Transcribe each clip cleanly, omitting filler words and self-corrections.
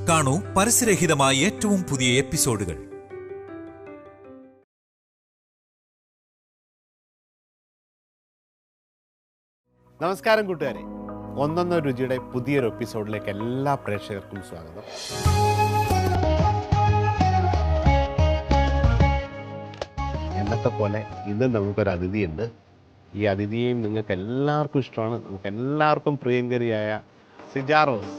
കാണൂ പരസ്യരഹിതമായ ഏറ്റവും പുതിയ എപ്പിസോഡുകൾ. നമസ്കാരം കൂട്ടുകാരെ, ഒന്നൊന്നോ രുചിയുടെ പുതിയൊരു എപ്പിസോഡിലേക്ക് എല്ലാ പ്രേക്ഷകർക്കും സ്വാഗതം. എന്നത്തെ പോലെ ഇന്ന് നമുക്കൊരു അതിഥിയുണ്ട്. ഈ അതിഥിയെയും നിങ്ങൾക്ക് എല്ലാവർക്കും ഇഷ്ടമാണ്, നമുക്ക് എല്ലാവർക്കും പ്രിയങ്കരിയായ സിജ റോസ്.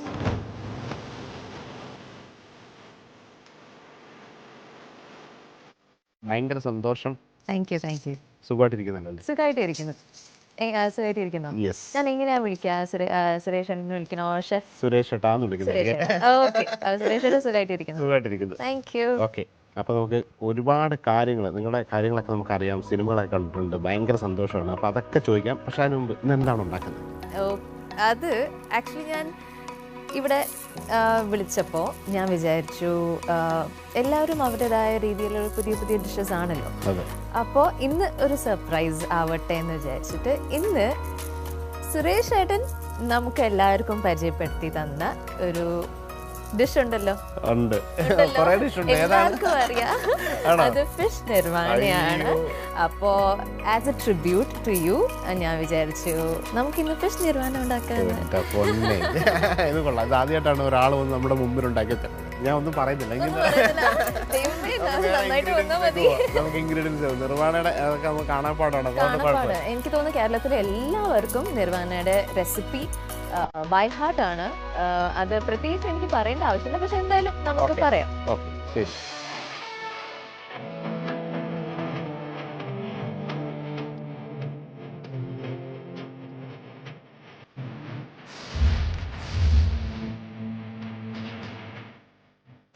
ഭയങ്കര സന്തോഷം. സുഖമായിട്ടിരിക്കുന്നുണ്ടല്ലോ? സുഖമായിട്ടിരിക്കുന്നു. ഞാൻ എങ്ങനെയാ വിളിക്കാ? സുരേഷ് വിളിക്കണോ? സുരേഷ് ഏട്ടാന്ന് വിളിക്കുന്നത്. സുഖമായിട്ടിരിക്കുന്നു. ഓക്കെ, അപ്പോൾ നമുക്ക് ഒരുപാട് കാര്യങ്ങൾ, നിങ്ങളുടെ കാര്യങ്ങളൊക്കെ നമുക്കറിയാം, സിനിമകളൊക്കെ കണ്ടിട്ടുണ്ട്, ഭയങ്കര സന്തോഷമാണ്. അപ്പോൾ അതൊക്കെ ചോദിക്കാം. പക്ഷെ അതിന് മുമ്പ് ഇന്ന് എന്താണ് ഉണ്ടാക്കുന്നത്? അത് ആക്ച്വലി ഞാൻ ഇവിടെ വിളിച്ചപ്പോൾ ഞാൻ വിചാരിച്ചു എല്ലാവരും അവരുടേതായ രീതിയിലുള്ള പുതിയ പുതിയ ഡിഷസ് ആണല്ലോ. അപ്പോൾ ഇന്ന് ഒരു സർപ്രൈസ് ആവട്ടെ എന്ന് വിചാരിച്ചിട്ട് ഇന്ന് സുരേഷ് ഏട്ടൻ നമുക്ക് എല്ലാവർക്കും പരിചയപ്പെടുത്തി തന്ന ഒരു ഡിഷ് ഉണ്ടല്ലോ. എല്ലാവർക്കും അറിയാം, അത് ഫിഷ് നിർവാണയാണ്. അപ്പോ as a tribute to you ഞാൻ വിചാരിച്ചു നമുക്ക് ഇന്ന് ഫിഷ് നിർവാണ ഉണ്ടാക്കാന്ന്. ആദ്യമായിട്ടാണ് ഒരാൾ വന്ന് നമ്മുടെ മുമ്പിൽ ഉണ്ടാക്കി തരുന്നത്. ഞാൻ ഒന്നും പറയുന്നില്ല, നമുക്ക് ഇൻഗ്രീഡിയൻസ് നിർവാണയുടെ അതൊക്കെ നമുക്ക് കാണാൻ പാടാണ്. എനിക്ക് തോന്നുന്നു കേരളത്തിലെ എല്ലാവർക്കും നിർവാണയുടെ റെസിപ്പി ബൈ ഹാർട്ട് ആണ്. അത് പ്രത്യേകിച്ച് എനിക്ക് പറയേണ്ട ആവശ്യമില്ല, പക്ഷെ എന്തായാലും നമുക്ക് പറയാം.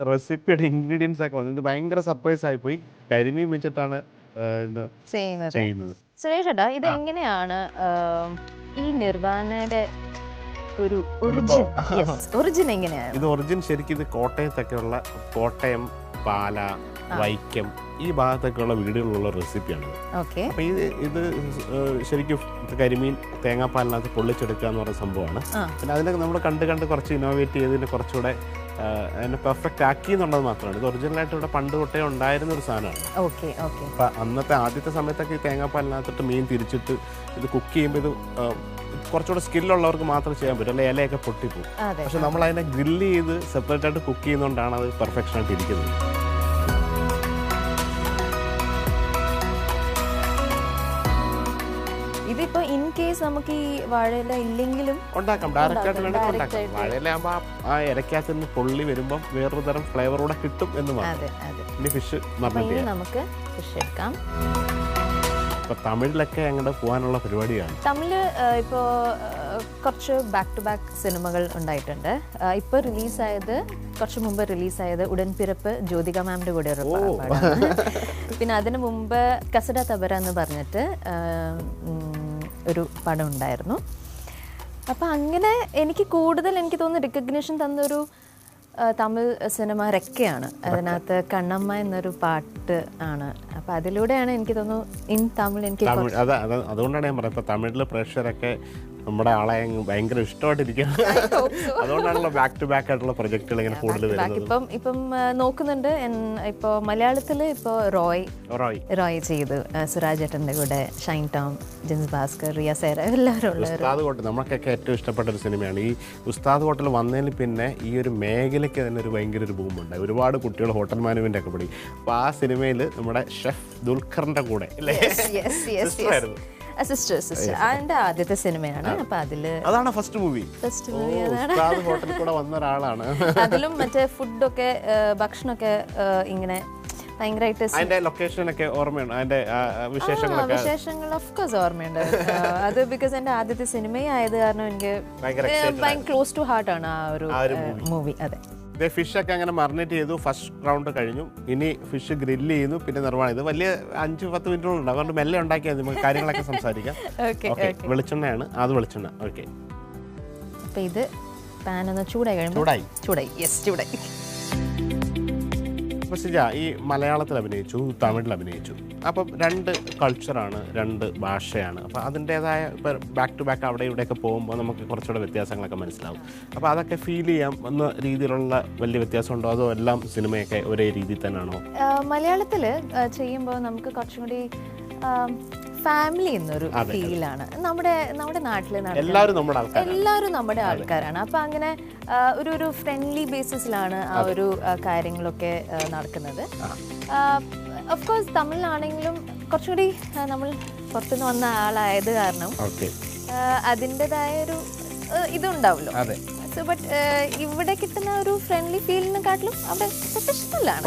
റെസിപ്പിയുടെ ഇൻഗ്രീഡിയൻസ് ഒക്കെ വന്നത് ഭയങ്കര സർപ്രൈസ് ആയി പോയി. കരിമീൻ വെച്ചിട്ടാണ് ചെയ്യുന്നത്. സുരേഷ് ഏട്ടാ, ഇത് എങ്ങനെയാണ് ഈ നിർവാണയുടെ ഒരു ഒറിജിൻ എങ്ങനെയാണ്? ഇത് ഒറിജിൻ ശരിക്കും ഇത് കോട്ടയത്തൊക്കെയുള്ള, കോട്ടയം, പാല, വൈക്കം ഈ ഭാഗത്തൊക്കെയുള്ള വീടുകളിലുള്ള റെസിപ്പിയാണ്. അപ്പൊ ഇത് ശരിക്കും കരിമീൻ തേങ്ങാപ്പാലിനകത്ത് പൊള്ളിച്ചെടുക്കുക എന്ന് പറയുന്ന സംഭവമാണ്. പിന്നെ അതിനൊക്കെ നമ്മൾ കണ്ട് കുറച്ച് ഇന്നോവേറ്റ് ചെയ്തതിന് കുറച്ചുകൂടെ അതിനെ പെർഫെക്റ്റ് ആക്കി എന്നുള്ളത് മാത്രമാണ്. ഇത് ഒറിജിനലായിട്ട് ഇവിടെ പണ്ട് തൊട്ടേ ഉണ്ടായിരുന്ന ഒരു സാധനമാണ്. അപ്പൊ അന്നത്തെ ആദ്യത്തെ സമയത്തൊക്കെ ഈ തേങ്ങാപ്പാലിനകത്തിട്ട് മീൻ തിരിച്ചിട്ട് ഇത് കുക്ക് ചെയ്യുമ്പോൾ ഇത് കുറച്ചുകൂടെ സ്കില്ലുള്ളവർക്ക് മാത്രം ചെയ്യാൻ പറ്റും, അല്ലെ ഇലയൊക്കെ പൊട്ടിപ്പോകും. പക്ഷെ നമ്മൾ അതിനെ ഗ്രില്ല് ചെയ്ത് സെപ്പറേറ്റ് ആയിട്ട് കുക്ക് ചെയ്യുന്നതുകൊണ്ടാണ് അത് പെർഫെക്ഷൻ ആയിട്ട് ഇരിക്കുന്നത്. ഇതിപ്പോ ഇൻ കേസ് നമുക്ക് ഈ വാഴയില ഇല്ലെങ്കിലും ഉണ്ടാക്കാം, ഡയറക്റ്റ് ആയിട്ട് ഉണ്ടാക്കാം. വാഴയില ആകുമ്പോൾ ആ ഇരക്കകത്ത് നിന്ന് പൊള്ളി വരുമ്പോൾ വേറൊരു തരം ഫ്ലേവറൂടെ കിട്ടും എന്ന് മാത്രം. ഫിഷ് നമുക്ക് ഫിഷ് എടുക്കാം. തമിഴിലൊക്കെ അങ്ങോട്ട് പോകാനുള്ള പരിപാടിയാണ്. തമിഴ് ഇപ്പോൾ കുറച്ച് ബാക്ക് ടു ബാക്ക് സിനിമകൾ ഉണ്ടായിട്ടുണ്ട്. ഇപ്പോൾ റിലീസായത്, കുറച്ച് മുമ്പ് റിലീസായത് ഉടൻപിറപ്പ് ജ്യോതിക മാമിൻ്റെ കൂടെ ഒരു പടമാണ്. പിന്നെ അതിന് മുമ്പ് കസഡ തബര എന്ന് പറഞ്ഞിട്ട് ഒരു പടം ഉണ്ടായിരുന്നു. അപ്പം അങ്ങനെ എനിക്ക് തോന്നുന്നു റിക്കഗ്നിഷൻ തന്നൊരു തമിഴ് സിനിമ റെക്കയാണ്. അതിനകത്ത് കണ്ണമ്മ എന്നൊരു പാട്ട് ആണ്. അപ്പം അതിലൂടെയാണ് എനിക്ക് തോന്നുന്നു ഇൻ തമിഴ് എനിക്ക് അതുകൊണ്ടാണ് ഞാൻ പറയുന്നത്, ഇപ്പം തമിഴിലെ പ്രേക്ഷകരൊക്കെ നമ്മുടെ ആളെ ഭയങ്കര ഇഷ്ടമായിട്ടിരിക്കുകയാണ്. അതുകൊണ്ടാണല്ലോ ബാക്ക് ടു ബാക്ക് ആയിട്ടുള്ള പ്രൊജക്ടുകൾ ഇങ്ങനെ കൂടുതൽ വരുന്നത്. ഇപ്പം നോക്കുന്നുണ്ട്. ഇപ്പോൾ മലയാളത്തിൽ ഇപ്പോൾ റോയ് ചെയ്തു, സുരാജ് ഏട്ടൻ്റെ കൂടെ ഷൈൻ ടോം, ജിൻസ് ഭാസ്കർ, റിയ സേര എല്ലാവരും ഉള്ള ഉസ്താദ് ഹോട്ടൽ നമുക്കൊക്കെ ഏറ്റവും ഇഷ്ടപ്പെട്ട ഒരു സിനിമയാണ്. ഈ ഉസ്താദ് ഹോട്ടൽ വന്നതിന് പിന്നെ ഈ ഒരു മേഖലയ്ക്ക് തന്നെ ഒരു ഭയങ്കര ഒരു ബൂമുണ്ടായി. ഒരുപാട് കുട്ടികൾ ഹോട്ടൽ മാനേജ്മെന്റ് ഒക്കെ പഠിക്കും. അപ്പോൾ ആ സിനിമയിൽ നമ്മുടെ ഷെഫ് ദുൽഖറിന്റെ കൂടെ അതിന്റെ ആദ്യത്തെ സിനിമയാണ്. അപ്പൊ അതാണ് ഫസ്റ്റ് മൂവി. ഉസ്താദ് ഹോട്ടലിൽ കൂടെ വന്ന ഒരാളാണ്. അതിലും മറ്റേ ഫുഡൊക്കെ, ഭക്ഷണമൊക്കെ ഇങ്ങനെ ഭയങ്കരമായിട്ട് അതിന്റെ ലൊക്കേഷനൊക്കെ ഓർമ്മയുണ്ട്, അതിന്റെ വിശേഷങ്ങൾ ഓഫ് കോഴ്സ് ഓർമ്മയുണ്ട്. അത് ബിക്കോസ് എന്റെ ആദ്യത്തെ സിനിമയായത് കാരണം എനിക്ക് ഭയങ്കര ക്ലോസ് ടു ഹാർട്ട് ആണ് ആ ഒരു മൂവി. അതെ, ഫിഷൊക്കെ അങ്ങനെ മറിനേറ്റ് ചെയ്തു. ഫസ്റ്റ് റൗണ്ട് കഴിഞ്ഞു. ഇനി ഫിഷ് ഗ്രില്ല് ചെയ്യുന്നു. പിന്നെ നിർമ്മാണം. ഇത് വലിയ 5-10 മിനിറ്റുകളുണ്ട്. അതുകൊണ്ട് മെല്ലെ ഉണ്ടാക്കിയാൽ നമുക്ക് കാര്യങ്ങളൊക്കെ സംസാരിക്കാം. വെളിച്ചെണ്ണയാണ്, അത് വെളിച്ചെണ്ണ. ഓക്കെ, അപ്പൊ ഇത് പാൻ ഒന്ന് ചൂടായി. ഈ മലയാളത്തിൽ അഭിനയിച്ചു, തമിഴിൽ അഭിനയിച്ചു. അപ്പം 2 കൾച്ചറാണ്, 2 ഭാഷയാണ്. അപ്പോൾ അതിൻ്റേതായ ഇപ്പോൾ ബാക്ക് ടു ബാക്ക് അവിടെ ഇവിടെയൊക്കെ പോകുമ്പോൾ നമുക്ക് കുറച്ചുകൂടെ വ്യത്യാസങ്ങളൊക്കെ മനസ്സിലാവും. അപ്പോൾ അതൊക്കെ ഫീൽ ചെയ്യാം എന്ന രീതിയിലുള്ള വലിയ വ്യത്യാസമുണ്ടോ, അതോ എല്ലാം സിനിമയൊക്കെ ഒരേ രീതിയിൽ തന്നെയാണോ? മലയാളത്തിൽ ചെയ്യുമ്പോൾ നമുക്ക് കുറച്ചും കൂടി ഫാമിലി എന്നൊരു ഫീലാണ്. നമ്മുടെ നാട്ടിൽ എല്ലാവരും നമ്മുടെ ആൾക്കാരാണ്. അപ്പം അങ്ങനെ ഒരു ഫ്രണ്ട്ലി ബേസിസിലാണ് ആ ഒരു കാര്യങ്ങളൊക്കെ നടക്കുന്നത്. ഓഫ് കോഴ്സ് തമിഴിലാണെങ്കിലും കുറച്ചുകൂടി നമ്മൾ പുറത്തുനിന്ന് വന്ന ആളായത് കാരണം അതിൻ്റെതായൊരു ഇതുണ്ടാവുമല്ലോ. സോ ബട്ട് ഇവിടെ കിട്ടുന്ന ഒരു ഫ്രണ്ട്ലി ഫീലിനെക്കാട്ടിലും അവിടെ പ്രൊഫഷണലാണ്.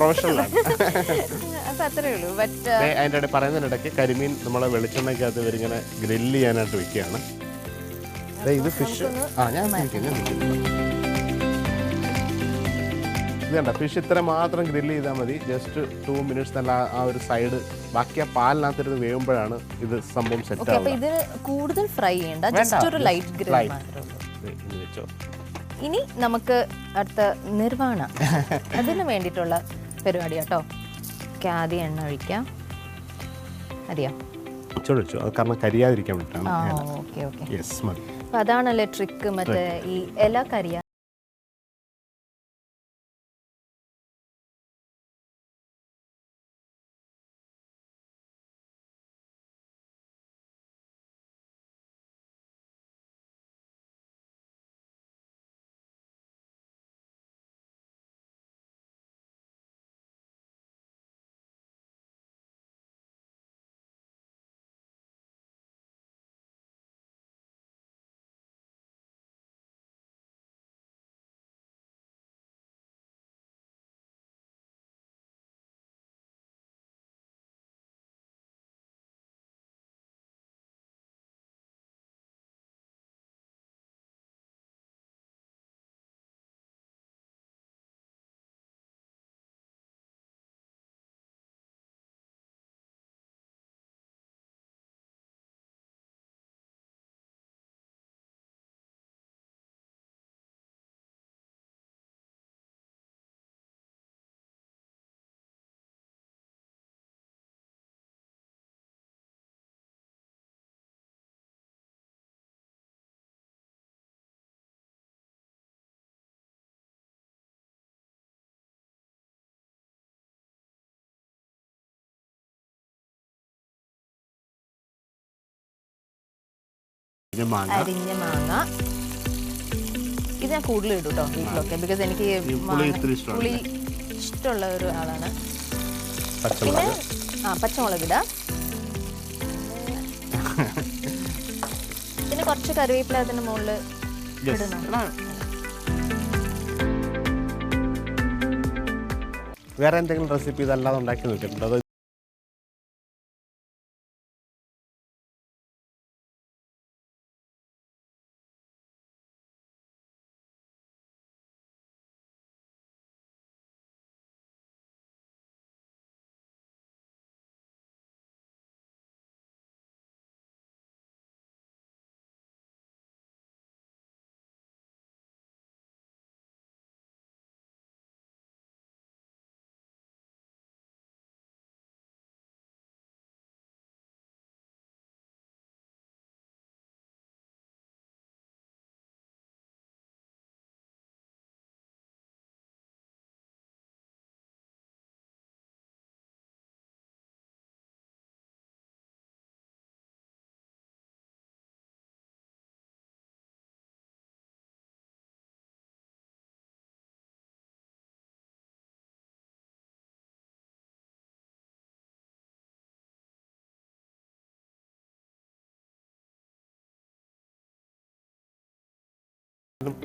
അപ്പൊ അത്രേ ഉള്ളൂ. ബട്ട് അതിൻ്റെ പറയുന്നതിനിടയ്ക്ക് കരിമീൻ നമ്മളെ വെളിച്ചെണ്ണയ്ക്കകത്ത് ഇവരിങ്ങനെ ഗ്രില്ല് ചെയ്യാനായിട്ട് വെക്കുകയാണ്. ഇത് ഫിഷ് ഇത് കണ്ട ഫിഷ് ഇത്ര മാത്രം ഗ്രില്ല് ചെയ്താൽ മതി. ജസ്റ്റ് 2 മിനിറ്റ്സ് നല്ല ആ ഒരു സൈഡ് ബാക്കി ആ പാലിനകത്തിരുന്ന് വേവുമ്പോഴാണ് ഇത് സംഭവം സെറ്റ് ആവുക. ഇത് കൂടുതൽ ഫ്രൈ ചെയ്യണ്ട, ജസ്റ്റ് ഒരു ലൈറ്റ് ഗ്രിൽ മാത്രം. ഇനി നമുക്ക് അടുത്ത നിർവ്വാണ, അതിന് വേണ്ടിയിട്ടുള്ള പരിപാടി കേട്ടോ. ആദ്യം എണ്ണ ഒഴിക്കാം. അറിയാം ചൊഴിച്ചു, അത് കാരണം കരിയാതിരിക്കാൻ വേണ്ടിയിട്ടാണ്. അപ്പൊ അതാണല്ലേ ട്രിക്ക്. മറ്റേ ഈ ഇല കരിയാ അരിഞ്ഞ മാങ്ങ. ഇത് ഞാൻ കൂടുതൽ ഇടും കേട്ടോ വീട്ടിലൊക്കെ, ബിക്കോസ് എനിക്ക് പുളി ഇഷ്ടമുള്ള ഒരു ആളാണ്. പിന്നെ പച്ചമുളക് ഇടാം. പിന്നെ കുറച്ച് കറിവേപ്പില അതിന്റെ മുകളിൽ ഇടണം. വേറെ എന്തെങ്കിലും റെസിപ്പി ഇതല്ലാതെ ഉണ്ടാക്കി നോക്കിയിട്ടുണ്ടോ?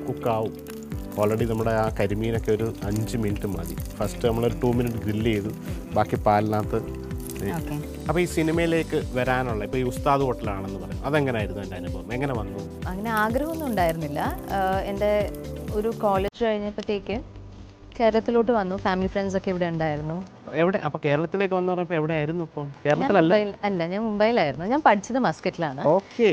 കുക്കാവും. ഓൾറെഡി നമ്മുടെ ആ കരിമീനൊക്കെ ഒരു 5 മിനിറ്റ് മതി. ഫസ്റ്റ് നമ്മളൊരു 2 മിനിറ്റ് ഗ്രില്ല് ചെയ്തു, ബാക്കി പാലിനകത്ത്. അപ്പോൾ ഈ സിനിമയിലേക്ക് വരാനുള്ള ഇപ്പോൾ ഈ ഉസ്താദ് ഹോട്ടലാണെന്ന് പറയും, അതെങ്ങനെയായിരുന്നു എൻ്റെ അനുഭവം? എങ്ങനെ വന്നു? അങ്ങനെ ആഗ്രഹമൊന്നും ഉണ്ടായിരുന്നില്ല. എൻ്റെ ഒരു കോളേജ് കഴിഞ്ഞപ്പോഴത്തേക്ക് കേരളത്തിലോട്ട് വന്നു. ഫാമിലി ഫ്രണ്ട്സ് ഒക്കെ ഇവിടെ ഉണ്ടായിരുന്നു. എവിടെ അപ്പോൾ കേരളത്തിലേക്ക് വന്നു പറഞ്ഞപ്പോൾ എവിടെയായിരുന്നു? ഇപ്പോൾ കേരളത്തിലല്ല? അല്ല, ഞാൻ മുംബൈയിലായിരുന്നു. ഞാൻ പഠിച്ചത് മസ്കറ്റിലാണ്. ഓക്കെ.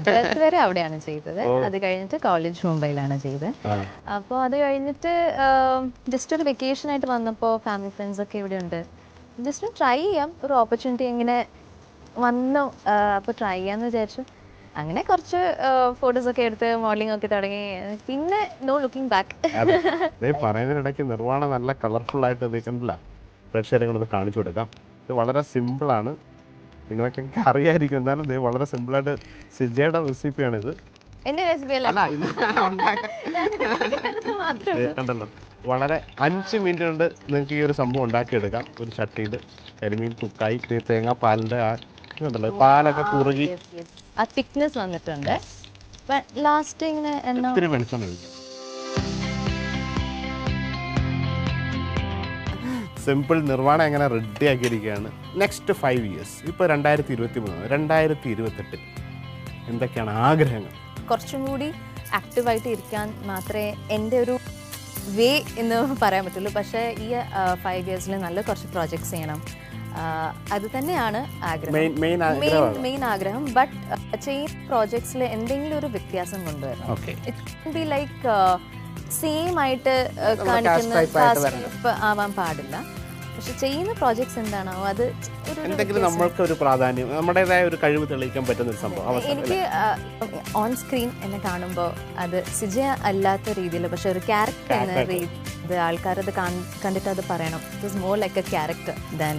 12th വരെ അവിടെയാണ് ചെയ്തത്. അത് കഴിഞ്ഞിട്ട് കോളേജ് മുംബൈയിലാണ് ചെയ്തത്. അപ്പോൾ അത് കഴിഞ്ഞിട്ട് ജസ്റ്റ് ഒരു വെക്കേഷൻ ആയിട്ട് വന്നപ്പോൾ ഫാമിലി ഫ്രണ്ട്സ് ഒക്കെ ഇവിടെ ഉണ്ട്, ജസ്റ്റ് ട്രൈ ചെയ്യാം, ഒരു ഓപ്പർച്യൂണിറ്റി ഇങ്ങനെ വന്നു, അപ്പോൾ ട്രൈ ചെയ്യാമെന്ന് വിചാരിച്ചു. അങ്ങനെ കുറച്ച് ഫോട്ടോസൊക്കെ എടുത്ത് മോഡലിംഗ് ഒക്കെ തുടങ്ങി, പിന്നെ നോ ലുക്കിംഗ് ബാക്ക്. പറയുന്നതിനിടയ്ക്ക് നിർവ്വാണം നല്ല കളർഫുൾ ആയിട്ട് നിൽക്കുന്നില്ല, പ്രേക്ഷകരെ കൊണ്ടൊന്ന് കാണിച്ചു കൊടുക്കാം. ഇത് വളരെ സിമ്പിളാണ്, നിങ്ങളൊക്കെ അറിയായിരിക്കും, എന്നാലും ഇത് വളരെ സിമ്പിളായിട്ട് സിജയുടെ റെസിപ്പിയാണിത്. എൻ്റെ റെസിപ്പി അല്ല, കണ്ടല്ലോ, വളരെ 5 മിനിറ്റ് കൊണ്ട് നിങ്ങൾക്ക് ഈ ഒരു സംഭവം ഉണ്ടാക്കിയെടുക്കാം. ഒരു ചട്ടിയിൽ കരിമീൻ കുക്കായി, തേങ്ങാപ്പാലിൻ്റെ കണ്ടല്ലോ, പാലൊക്കെ കുറുകി ആ തിക്നെസ് വന്നിട്ടുണ്ട്. ലാസ്റ്റ് ഇങ്ങനെ ഇത്തിരി വെളിച്ചെണ്ണ ഒഴിക്കും. സിമ്പിൾ നിർവ്വാണം എങ്ങനെ റെഡി ആക്കിയിരിക്കുകയാണ്. നെക്സ്റ്റ് 5 ഇയേഴ്സ്, ഇപ്പോൾ 2023, 2028 എന്തൊക്കെയാണ് ആഗ്രഹങ്ങൾ? കുറച്ചും കൂടി ആക്റ്റീവായിട്ട് ഇരിക്കാൻ മാത്രമേ എൻ്റെ ഒരു വേ എന്ന് പറയാൻ പറ്റുള്ളൂ. പക്ഷേ ഈ 5 ഇയേഴ്സിൽ നല്ല കുറച്ച് പ്രോജക്ട്സ് ചെയ്യണം, അത് തന്നെയാണ് ആഗ്രഹം, മെയിൻ ആഗ്രഹം. ബട്ട് ചെയ്യുന്ന പ്രോജക്ട്സിൽ എന്തെങ്കിലും ഒരു വ്യത്യാസം കൊണ്ടുവരണം. ഇറ്റ് ബി ലൈക്ക് സെയിം ആയിട്ട് കാണിക്കുന്ന ആവാൻ പാടില്ല. പക്ഷെ ചെയ്യുന്ന പ്രോജക്ട്സ് എന്താണോ അത് എന്തെങ്കിലും നമ്മൾക്ക് ഒരു പ്രാധാന്യം, നമ്മുടേതായ ഒരു കഴിവ് തെളിയിക്കാൻ പറ്റുന്ന ഒരു സംഭവം. എനിക്ക് ഓൺ സ്ക്രീൻ എന്നെ കാണുമ്പോൾ അത് സിജ അല്ലാത്ത രീതിയിൽ, പക്ഷെ ഒരു ക്യാരക്ടർ എന്ന രീതി ആൾക്കാരത് കണ്ടിട്ട് അത് പറയണം. It is more like A character than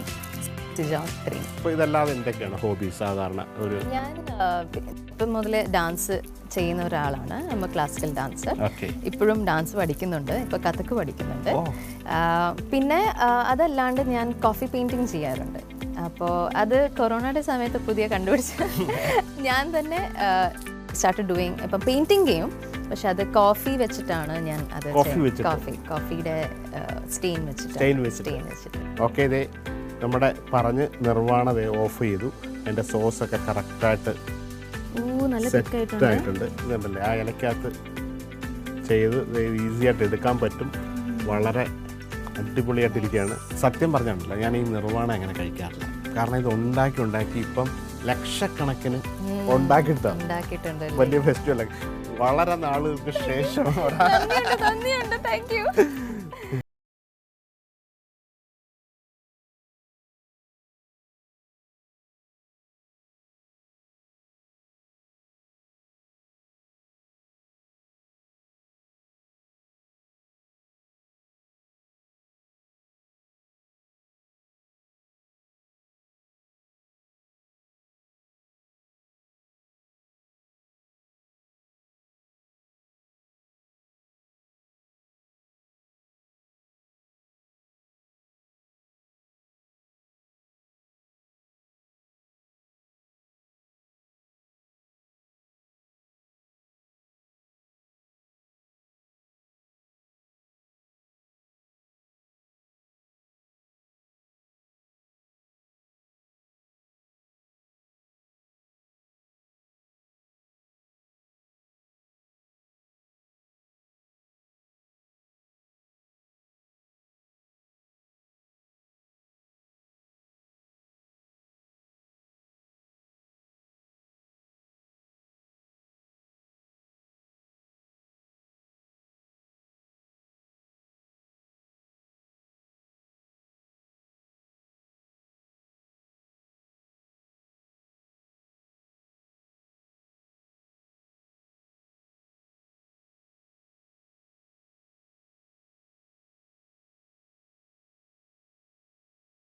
Sija on screen. ഇതല്ലാതെ എന്തൊക്കെയാണ് ഹോബീസ്? സാധാരണ ഒരു ഞാൻ ഇപ്പം മുതൽ ഡാൻസ് ചെയ്യുന്ന ഒരാളാണ്, നമ്മൾ ക്ലാസിക്കൽ ഡാൻസർ. ഇപ്പോഴും ഡാൻസ് പഠിക്കുന്നുണ്ട്, ഇപ്പോൾ കഥക്ക് പഠിക്കുന്നുണ്ട്. പിന്നെ അതല്ലാണ്ട് ഞാൻ കോഫി പെയിൻറ്റിങ് ചെയ്യാറുണ്ട്. അപ്പോൾ അത് കൊറോണയുടെ സമയത്ത് പുതിയ കണ്ടുപിടിച്ച ഞാൻ തന്നെ സ്റ്റാർട്ട് ഡൂയിങ്. ഇപ്പം പെയിൻറ്റിങ് ചെയ്യും, പക്ഷെ അത് കോഫി വെച്ചിട്ടാണ് ഞാൻ അത് കോഫിയുടെ സ്റ്റെയിൻ വെച്ചിട്ട്. ഓക്കെ, ഇതേ നമ്മുടെ പറഞ്ഞ് നിർവ്വാണതേ ഓഫ് ചെയ്തു. അതിൻ്റെ സോസൊക്കെ കറക്റ്റായിട്ട് സെറ്റായിട്ടുണ്ട്. ഇതുണ്ടല്ലേ, ആ ഇലക്കകത്ത് ചെയ്ത് ഈസി ആയിട്ട് എടുക്കാൻ പറ്റും. വളരെ അടിപൊളിയായിട്ടിരിക്കുകയാണ്. സത്യം പറഞ്ഞിട്ടില്ല, ഞാൻ ഈ നിർവ്വാണം അങ്ങനെ കഴിക്കാറില്ല. കാരണം ഇത് ഉണ്ടാക്കി ഇപ്പം ലക്ഷക്കണക്കിന് ഉണ്ടാക്കിയിട്ടുണ്ട്. വലിയ ഫെസ്റ്റിവൽ വളരെ നാളുകൾക്ക് ശേഷം.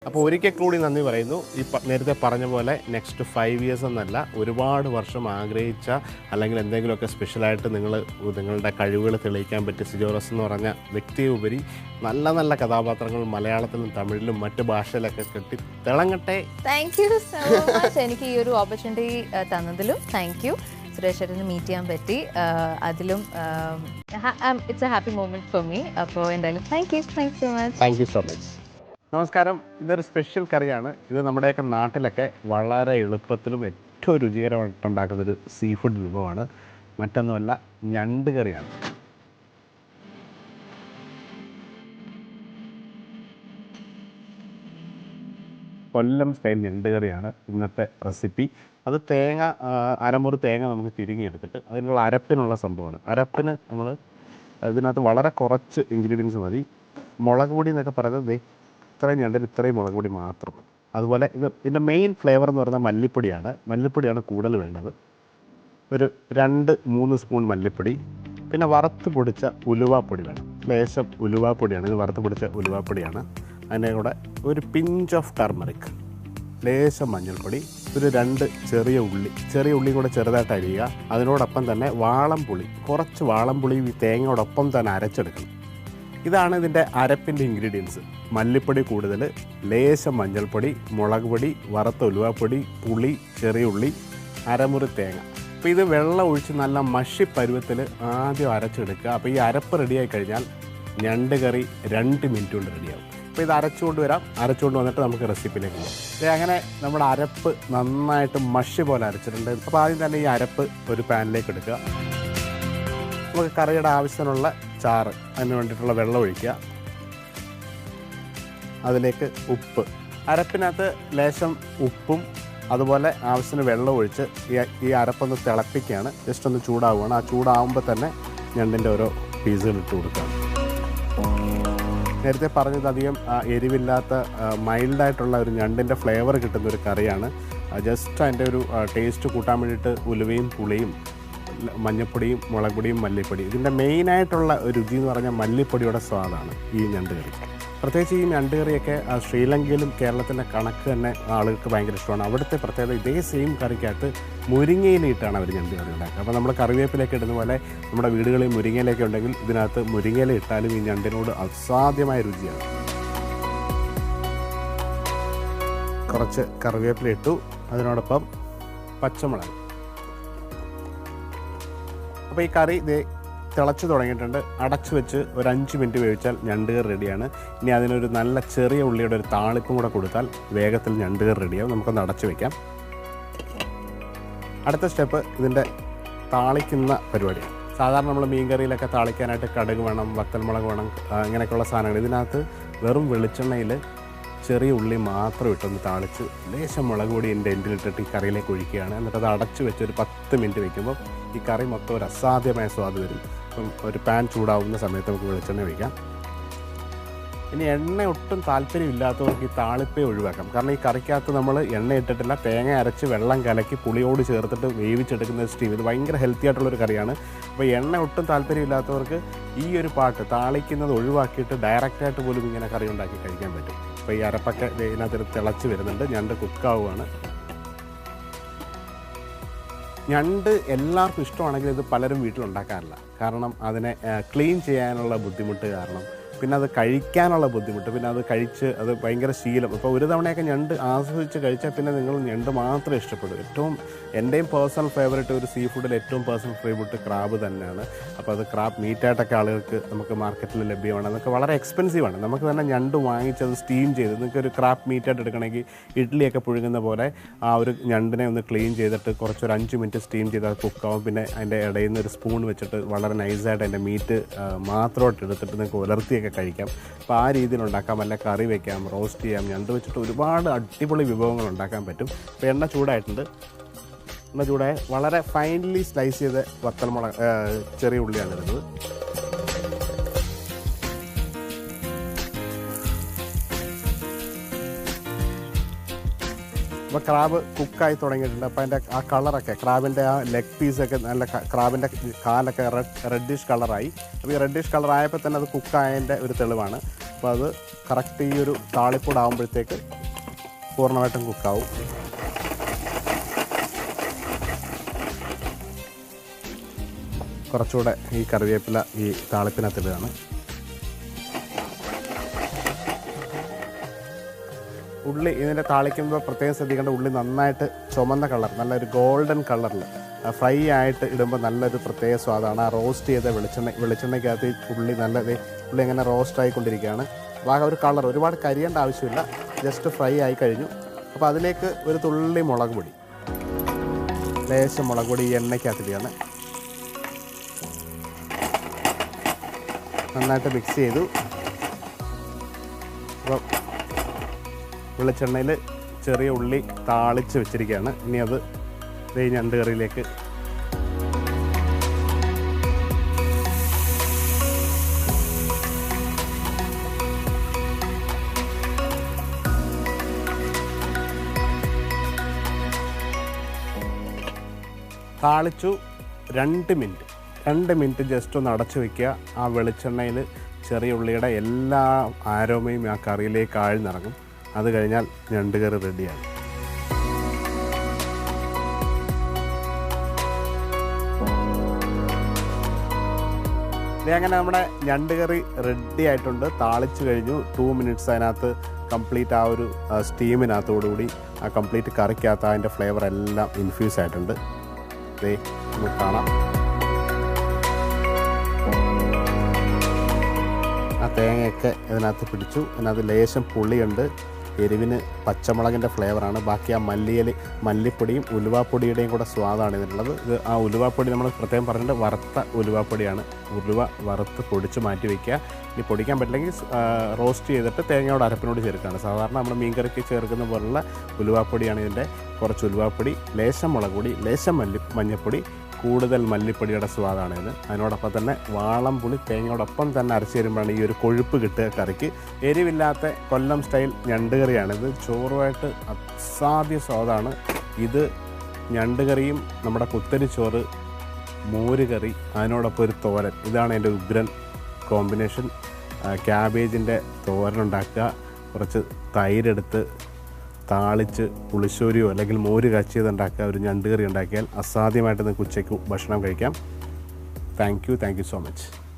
അപ്പോൾ ഒരിക്കൽ കൂടി നന്ദി പറയുന്നു. ഈ നേരത്തെ പറഞ്ഞ പോലെ നെക്സ്റ്റ് 5 ഇയേഴ്സ് എന്നല്ല, ഒരുപാട് വർഷം ആഗ്രഹിച്ച അല്ലെങ്കിൽ എന്തെങ്കിലുമൊക്കെ സ്പെഷ്യലായിട്ട് നിങ്ങളുടെ കഴിവുകൾ തെളിയിക്കാൻ പറ്റിയ സിജോറസ് എന്ന് പറഞ്ഞ വ്യക്തിയെ ഉപരി നല്ല നല്ല കഥാപാത്രങ്ങൾ മലയാളത്തിലും തമിഴിലും മറ്റ് ഭാഷയിലൊക്കെ കെട്ടി തിളങ്ങട്ടെ. Thank you so much. എനിക്ക് ഈ ഒരു ഓപ്പർച്യൂണിറ്റി തന്നതിലും താങ്ക് യു. സുരേഷേട്ടനെ മീറ്റ് ചെയ്യാൻ പറ്റി, അതിലും it's a happy moment for me. അപ്പോൾ എന്തായാലും താങ്ക് യു സോ മച്ച്. നമസ്കാരം. ഇതൊരു സ്പെഷ്യൽ കറിയാണ്. ഇത് നമ്മുടെയൊക്കെ നാട്ടിലൊക്കെ വളരെ എളുപ്പത്തിലും ഏറ്റവും രുചികരമായിട്ട് ഉണ്ടാക്കുന്നൊരു സീ ഫുഡ് വിഭവമാണ്. മറ്റൊന്നുമല്ല, ഞണ്ട് കറിയാണ്. കൊല്ലം സ്റ്റൈൽ ഞണ്ട് കറിയാണ് ഇന്നത്തെ റെസിപ്പി. അത് അരമുറി തേങ്ങ നമുക്ക് തിരുങ്ങിയെടുത്തിട്ട് അതിനുള്ള അരപ്പിനുള്ള സംഭവമാണ്. അരപ്പിന് നമ്മൾ ഇതിനകത്ത് വളരെ കുറച്ച് ഇൻഗ്രീഡിയൻസ് മതി. മുളക് പൊടി എന്നൊക്കെ പറയുന്നത് ഇത്രയും ഞണ്ടിന് ഇത്രയും മുളക് പൊടി മാത്രം. അതുപോലെ ഇതിൻ്റെ മെയിൻ ഫ്ലേവർ എന്ന് പറയുന്നത് മല്ലിപ്പൊടിയാണ് കൂടുതൽ വേണ്ടത്. ഒരു 2-3 സ്പൂൺ മല്ലിപ്പൊടി. പിന്നെ വറുത്ത് പൊടിച്ച ഉലുവാപ്പൊടി വേണം. ലേശം ഉലുവാപ്പൊടിയാണ്, ഇത് വറുത്ത് പൊടിച്ച ഉലുവാപ്പൊടിയാണ്. അതിൻ്റെ കൂടെ ഒരു പിഞ്ച് ഓഫ് ടർമറിക്, ലേശം മഞ്ഞൾപ്പൊടി, ഒരു 2 ചെറിയ ഉള്ളി കൂടെ ചെറുതായിട്ട് അരിയുക. അതിനോടൊപ്പം തന്നെ കുറച്ച് വാളംപുളി ഈ തേങ്ങയോടൊപ്പം തന്നെ അരച്ചെടുക്കണം. ഇതാണ് ഇതിൻ്റെ അരപ്പിൻ്റെ ഇൻഗ്രീഡിയൻസ്. മല്ലിപ്പൊടി കൂടുതൽ, ലേശം മഞ്ഞൾപ്പൊടി, മുളക് പൊടി, വറുത്ത ഉലുവാപ്പൊടി, പുളി, ചെറിയ ഉള്ളി, അരമുറി തേങ്ങ. അപ്പോൾ ഇത് വെള്ളം ഒഴിച്ച് നല്ല മഷി പരുവത്തിൽ ആദ്യം അരച്ചെടുക്കുക. അപ്പോൾ ഈ അരപ്പ് റെഡിയായി കഴിഞ്ഞാൽ ഞണ്ട് കറി 2 മിനിറ്റ് കൊണ്ട് റെഡിയാവും. അപ്പോൾ ഇത് അരച്ചുകൊണ്ട് വന്നിട്ട് നമുക്ക് റെസിപ്പിയിലേക്ക് പോകാം. അങ്ങനെ നമ്മുടെ അരപ്പ് നന്നായിട്ട് മഷി പോലെ അരച്ചിട്ടുണ്ട്. അപ്പോൾ ആദ്യം തന്നെ ഈ അരപ്പ് ഒരു പാനിലേക്ക് എടുക്കുക. നമുക്ക് കറിയുടെ ആവശ്യത്തിനുള്ള ചാറ്, അതിന് വേണ്ടിയിട്ടുള്ള വെള്ളം ഒഴിക്കുക. അതിലേക്ക് ഉപ്പ്, അരപ്പിനകത്ത് ലേശം ഉപ്പും അതുപോലെ ആവശ്യത്തിന് വെള്ളം ഒഴിച്ച് ഈ അരപ്പൊന്ന് തിളപ്പിക്കുകയാണ്. ജസ്റ്റ് ഒന്ന് ചൂടാവുകയാണ്. ആ ചൂടാവുമ്പോൾ തന്നെ ഞണ്ടിൻ്റെ ഓരോ പീസുകൾ ഇട്ട് കൊടുക്കുക. നേരത്തെ പറഞ്ഞത് അധികം എരിവില്ലാത്ത മൈൽഡായിട്ടുള്ള ഒരു ഞണ്ടിൻ്റെ ഫ്ലേവർ കിട്ടുന്ന ഒരു കറിയാണ്. ജസ്റ്റ് അതിൻ്റെ ഒരു ടേസ്റ്റ് കൂട്ടാൻ വേണ്ടിയിട്ട് ഉലുവയും പുളിയും മഞ്ഞൾപ്പൊടിയും മുളക് പൊടിയും മല്ലിപ്പൊടി, ഇതിൻ്റെ മെയിനായിട്ടുള്ള ഒരു രുചി എന്ന് പറഞ്ഞാൽ മല്ലിപ്പൊടിയുടെ സ്വാദാണ് ഈ ഞണ്ട് കറി. പ്രത്യേകിച്ച് ഈ ഞണ്ട് കറിയൊക്കെ ശ്രീലങ്കയിലും കേരളത്തിൻ്റെ കണക്ക് തന്നെ ആളുകൾക്ക് ഭയങ്കര ഇഷ്ടമാണ്. അവിടുത്തെ പ്രത്യേകത ഇതേ സെയിം കറിക്കകത്ത് മുരിങ്ങയിലിട്ടാണ് അവർ ഞണ്ട് കറി ഉണ്ടാക്കുക. അപ്പോൾ നമ്മൾ കറിവേപ്പിലേക്ക് ഇടുന്ന പോലെ നമ്മുടെ വീടുകളിൽ മുരിങ്ങയിലൊക്കെ ഉണ്ടെങ്കിൽ ഇതിനകത്ത് മുരിങ്ങയില ഇട്ടാലും ഈ ഞണ്ടിനോട് അസാധ്യമായ രുചിയാണ്. കുറച്ച് കറിവേപ്പില ഇട്ടു, അതിനോടൊപ്പം പച്ചമുളക്. അപ്പോൾ ഈ കറി തിളച്ച് തുടങ്ങിയിട്ടുണ്ട്. അടച്ചു വെച്ച് ഒരു 5 മിനിറ്റ് വേവിച്ചാൽ ഞണ്ട് കറി റെഡിയാണ്. ഇനി അതിനൊരു നല്ല ചെറിയ ഉള്ളിയുടെ ഒരു താളിപ്പും കൂടെ കൊടുത്താൽ വേഗത്തിൽ ഞണ്ട് കറി റെഡിയാവും. നമുക്കൊന്ന് അടച്ചു വയ്ക്കാം. അടുത്ത സ്റ്റെപ്പ് ഇതിൻ്റെ താളിക്കുന്ന പരിപാടിയാണ്. സാധാരണ നമ്മൾ മീൻ കറിയിലൊക്കെ താളിക്കാനായിട്ട് കടുക് വേണം, വത്തൽമുളക് വേണം, ഇങ്ങനെയൊക്കെയുള്ള സാധനങ്ങൾ. ഇതിനകത്ത് വെറും വെളിച്ചെണ്ണയിൽ ചെറിയ ഉള്ളി മാത്രം ഇട്ടൊന്ന് താളിച്ച് ലേശം മുളക് പൊടി എൻ്റെ എൻഡിലിട്ടിട്ട് ഈ കറിയിലേക്ക് ഒഴിക്കുകയാണ്. എന്നിട്ട് അത് അടച്ച് വെച്ച് ഒരു 10 മിനിറ്റ് വയ്ക്കുമ്പോൾ ഈ കറി മൊത്തം ഒരു അസാധ്യമായ സ്വാദ് വരും. അപ്പം ഒരു പാൻ ചൂടാവുന്ന സമയത്ത് നമുക്ക് വെളിച്ചെണ്ണ ഒഴിക്കാം. ഇനി എണ്ണ ഒട്ടും താല്പര്യമില്ലാത്തവർക്ക് ഈ താളിപ്പേ ഒഴിവാക്കാം. കാരണം ഈ കറിക്കകത്ത് നമ്മൾ എണ്ണ ഇട്ടിട്ടില്ല, തേങ്ങ അരച്ച് വെള്ളം കലക്കി പുളിയോട് ചേർത്തിട്ട് വേവിച്ചെടുക്കുന്ന സ്റ്റീം. ഇത് ഭയങ്കര ഹെൽത്തി ആയിട്ടുള്ളൊരു കറിയാണ്. അപ്പോൾ എണ്ണ ഒട്ടും താല്പര്യമില്ലാത്തവർക്ക് ഈ ഒരു പാട്ട് താളിക്കുന്നത് ഒഴിവാക്കിയിട്ട് ഡയറക്റ്റായിട്ട് പോലും ഇങ്ങനെ കറി ഉണ്ടാക്കി കഴിക്കാൻ പറ്റും. അപ്പോൾ ഈ അരപ്പൊക്കെ ഇതിനകത്ത് തിളച്ച് വരുന്നുണ്ട്, ഞണ്ട് കുക്കാവുകയാണ്. ഞണ്ട് എല്ലാവർക്കും ഇഷ്ടമാണെങ്കിൽ ഇത് പലരും വീട്ടിലുണ്ടാക്കാറില്ല. കാരണം അതിനെ ക്ലീൻ ചെയ്യാനുള്ള ബുദ്ധിമുട്ട് കാരണം, പിന്നെ അത് കഴിക്കാനുള്ള ബുദ്ധിമുട്ട്, പിന്നെ അത് കഴിച്ച് അത് ഭയങ്കര ശീലം. ഇപ്പോൾ ഒരു തവണയൊക്കെ ഞണ്ട് ആസ്വദിച്ച് കഴിച്ചാൽ പിന്നെ നിങ്ങൾ ഞണ്ട് മാത്രമേ ഇഷ്ടപ്പെടും. എൻ്റെയും പേഴ്സണൽ ഫേവറേറ്റ് ഒരു സീ ഫുഡിൽ ഏറ്റവും പേഴ്സണൽ ഫേവറേറ്റ് ക്രാബ് തന്നെയാണ്. അപ്പോൾ അത് ക്രാബ് മീറ്റായിട്ടൊക്കെ ആളുകൾക്ക് നമുക്ക് മാർക്കറ്റിൽ ലഭ്യമാണ്. അതൊക്കെ വളരെ എക്സ്പെൻസീവാണ്. നമുക്ക് തന്നെ ഞണ്ട് വാങ്ങിച്ചത് സ്റ്റീം ചെയ്ത്, നിങ്ങൾക്ക് ഒരു ക്രാബ് മീറ്റായിട്ട് എടുക്കണമെങ്കിൽ ഇഡ്ഡലിയൊക്കെ പുഴുങ്ങുന്ന പോലെ ആ ഒരു ഞണ്ടിനെ ഒന്ന് ക്ലീൻ ചെയ്തിട്ട് കുറച്ചൊരു 5 മിനിറ്റ് സ്റ്റീം ചെയ്താൽ കുക്കാവും. പിന്നെ അതിൻ്റെ ഇടയിൽ നിന്ന് ഒരു സ്പൂൺ വെച്ചിട്ട് വളരെ നൈസായിട്ട് അതിൻ്റെ മീറ്റ് മാത്രമായിട്ട് എടുത്തിട്ട് നിങ്ങൾക്ക് ഉലർത്തിയൊക്കെ കഴിക്കാം. അപ്പോൾ ആ രീതിയിൽ ഉണ്ടാക്കാം. അല്ല കറി വയ്ക്കാം, റോസ്റ്റ് ചെയ്യാം. ഞണ്ട് വെച്ചിട്ട് ഒരുപാട് അടിപൊളി വിഭവങ്ങൾ ഉണ്ടാക്കാൻ പറ്റും. അപ്പോൾ എണ്ണ ചൂടായിട്ടുണ്ട്. എണ്ണ ചൂടായി വളരെ ഫൈൻലി സ്ലൈസ് ചെയ്ത് വത്തൽമുളക് ചെറിയ ഉള്ളിയാണ് ഇടുന്നത്. അപ്പോൾ ക്രാബ് കുക്കായി തുടങ്ങിയിട്ടുണ്ട്. അപ്പോൾ അതിൻ്റെ ആ കളറൊക്കെ, ക്രാബിൻ്റെ ആ ലെഗ് പീസൊക്കെ നല്ല, ക്രാബിൻ്റെ കാലൊക്കെ റെഡിഷ് കളറായി. അപ്പോൾ ഈ റെഡിഷ് കളറായപ്പോൾ തന്നെ അത് കുക്കായതിൻ്റെ ഒരു തെളിവാണ്. അപ്പോൾ അത് കറക്റ്റ് ഈ ഒരു താളിപ്പൂടാകുമ്പോഴത്തേക്ക് പൂർണ്ണമായിട്ടും കുക്കാവും. കുറച്ചുകൂടെ ഈ കറിവേപ്പില ഈ താളിപ്പിനകത്തിടുകയാണ്. ഉള്ളി ഇതിൻ്റെ താളിക്കുമ്പോൾ പ്രത്യേകം ശ്രദ്ധിക്കേണ്ട, ഉള്ളി നന്നായിട്ട് ചുമന്ന കളർ, നല്ലൊരു ഗോൾഡൻ കളറിൽ ഫ്രൈ ആയിട്ട് ഇടുമ്പോൾ നല്ലൊരു പ്രത്യേക സ്വാദാണ്. ആ റോസ്റ്റ് ചെയ്ത വെളിച്ചെണ്ണയ്ക്കകത്ത് ഉള്ളി ഉള്ളി അങ്ങനെ റോസ്റ്റ് ആയിക്കൊണ്ടിരിക്കുകയാണ്. അപ്പോൾ ആ ഒരു കളർ ഒരുപാട് കരിയേണ്ട ആവശ്യമില്ല, ജസ്റ്റ് ഫ്രൈ ആയി കഴിഞ്ഞു. അപ്പോൾ അതിലേക്ക് ഒരു തുള്ളി മുളക് പൊടി, ലേശം മുളക് പൊടി ഈ എണ്ണയ്ക്കകത്തിടുകയാണ്. നന്നായിട്ട് മിക്സ് ചെയ്തു. അപ്പോൾ വെളിച്ചെണ്ണയിൽ ചെറിയ ഉള്ളി താളിച്ച് വെച്ചിരിക്കുകയാണ്. ഇനി അത് ഈ ഞണ്ട് കറിയിലേക്ക് താളിച്ചു 2 മിനിറ്റ് ജസ്റ്റ് ഒന്ന് അടച്ചു വയ്ക്കുക. ആ വെളിച്ചെണ്ണയിൽ ചെറിയ ഉള്ളിയുടെ എല്ലാ ആരോമയും ആ കറിയിലേക്ക് ആഴ്ന്നിറങ്ങും. അത് കഴിഞ്ഞാൽ ഞണ്ട് കറി റെഡിയാണ്. അങ്ങനെ നമ്മുടെ ഞണ്ട് കറി റെഡി ആയിട്ടുണ്ട്. താളിച്ച് കഴിഞ്ഞു. 2 മിനിറ്റ്സ് അതിനകത്ത് കംപ്ലീറ്റ് ആ ഒരു സ്റ്റീമിനകത്തോടുകൂടി ആ കംപ്ലീറ്റ് കറിക്കകത്ത് അതിൻ്റെ ഫ്ലേവർ എല്ലാം ഇൻഫ്യൂസ് ആയിട്ടുണ്ട്. നമുക്ക് കാണാം. ആ തേങ്ങയൊക്കെ ഇതിനകത്ത് പിടിച്ചു. അതിനകത്ത് ലേശം പുളിയുണ്ട്. എരിവിന് പച്ചമുളകിൻ്റെ ഫ്ലേവറാണ്. ബാക്കി ആ മല്ലിപ്പൊടിയും ഉലുവാപ്പൊടിയുടെയും കൂടെ സ്വാദാണ് ഇതിനുള്ളത്. ഇത് ആ ഉലുവാപ്പൊടി നമ്മൾ പ്രത്യേകം പറഞ്ഞിട്ട് വറുത്ത ഉലുവാപ്പൊടിയാണ്. ഉലുവ വറുത്ത് പൊടിച്ച് മാറ്റി വയ്ക്കുക. ഇനി പൊടിക്കാൻ പറ്റില്ലെങ്കിൽ റോസ്റ്റ് ചെയ്തിട്ട് തേങ്ങയോട് അരപ്പിനോട് ചേർക്കുകയാണ്. സാധാരണ നമ്മൾ മീൻകറിക്ക് ചേർക്കുന്ന പോലുള്ള ഉലുവാപ്പൊടിയാണ് ഇതിൻ്റെ. കുറച്ച് ഉലുവാപ്പൊടി, ലേശം മുളക് പൊടി, ലേശം മഞ്ഞൾപ്പൊടി, കൂടുതൽ മല്ലിപ്പൊടിയുടെ സ്വാദാണ് ഇത്. അതിനോടൊപ്പം തന്നെ വാളം പുളി തേങ്ങയോടൊപ്പം തന്നെ അരച്ച് തരുമ്പോഴാണ് ഈ ഒരു കൊഴുപ്പ് കിട്ടുക കറിക്ക്. എരിവില്ലാത്ത കൊല്ലം സ്റ്റൈൽ ഞണ്ട് കറിയാണിത്. ചോറുമായിട്ട് അസാധ്യ സ്വാദാണ് ഇത്. ഞണ്ട് കറിയും നമ്മുടെ കുത്തരി ചോറ്, മോര് കറി, അതിനോടൊപ്പം ഒരു തോരൻ, ഇതാണ് എൻ്റെ ഉഗ്രൻ കോമ്പിനേഷൻ. ക്യാബേജിൻ്റെ തോരനുണ്ടാക്കുക, കുറച്ച് തൈരെടുത്ത് താളിച്ച് പുളിശ്ശേരിയോ അല്ലെങ്കിൽ മോര് കാച്ചിയതുണ്ടാക്കുക, ഒരു ഞണ്ട് കറി ഉണ്ടാക്കിയാൽ അസാധ്യമായിട്ട് നിങ്ങൾക്ക് ഉച്ചയ്ക്ക് ഭക്ഷണം കഴിക്കാം. Thank you so much.